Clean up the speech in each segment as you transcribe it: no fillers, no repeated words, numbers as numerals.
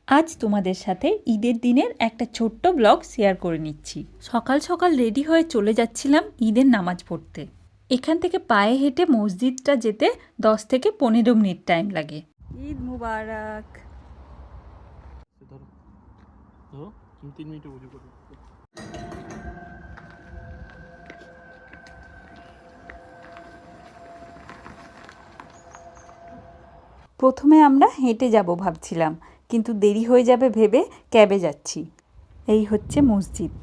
আজ তোমাদের সাথে ঈদের দিনের একটা ছোট্ট ব্লগ শেয়ার করে নিচ্ছি। সকাল সকাল রেডি হয়ে চলে যাচ্ছিলাম ঈদের নামাজ পড়তে। এখান থেকে পায়ে হেঁটে মসজিদটা যেতে 10 থেকে 15 মিনিট টাইম লাগে। ঈদ মুবারক। প্রথমে আমরা হেঁটে যাব ভাবছিলাম, কিন্তু দেরি হয়ে যাবে ভেবে ক্যাবে যাচ্ছি। এই হচ্ছে মসজিদ।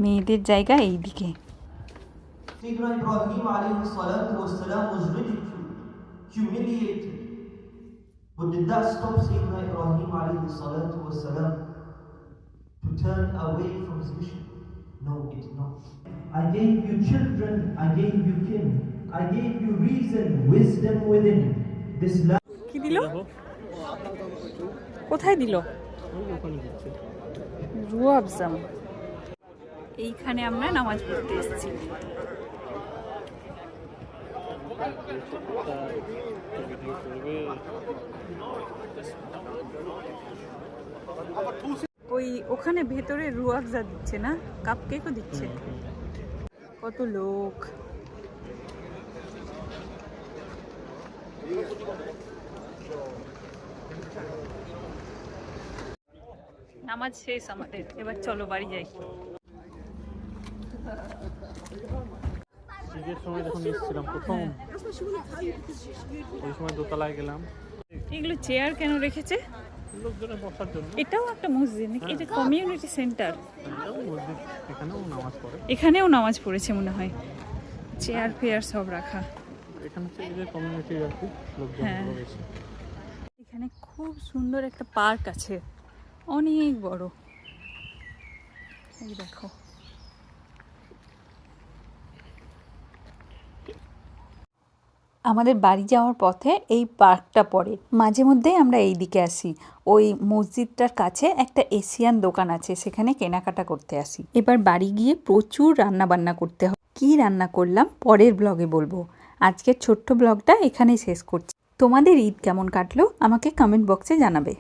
মেয়েদের জায়গা এইদিকে। Sayyidina Ibrahim alayhi salatu wassalam was ridiculed, humiliated. But did that stop Sayyidina Ibrahim alayhi salatu wassalam to turn away from his mission? No, it did not. I gave you children, I gave you kin, I gave you reason, wisdom within. This land. কি দিল? কোথায় দিল? রুয়াবজাম। এইখানে আমরা নামাজ পড়তে এসেছি। ওই ওখানে ভেতরে রুয়াবজা দিচ্ছে না, কাপ কেকও দিচ্ছে। কত লোক! নামাজ শেষ আমাদের, এবার চলো বাড়ি যাই। ঈদের সময় যখন এসেছিলাম প্রথম, ওই সময় দোতলায় গেলাম। এগুলো চেয়ার কেন রেখেছে? লোকজনের বসার জন্য। এটাও একটা মসজিদ নাকি? এটা কমিউনিটি সেন্টার। মসজিদ, এখানেও নামাজ পড়ে। এখানেও নামাজ পড়েছে মনে হয়। চেয়ার ফেয়ার সব রাখা। এখানে হচ্ছে ঈদের কমিউনিটি আর কি, লোকজন বেশি। এখানে খুব সুন্দর একটা পার্ক আছে, অনেক বড়। এই দেখো। আমাদের বাড়ি যাওয়ার পথে এই পার্কটা পড়ে। মাঝে মধ্যেই আমরা এই দিকে আসি। ওই মসজিদটার কাছে একটা এশিয়ান দোকান আছে, সেখানে কেনাকাটা করতে আসি। এবার বাড়ি গিয়ে প্রচুর রান্না বান্না করতে হবে। কী রান্না করলাম পরের ব্লগে বলবো। আজকের ছোট্ট ব্লগটা এখানেই শেষ করছি। তোমাদের ঈদ কেমন কাটলো আমাকে কমেন্ট বক্সে জানাবে।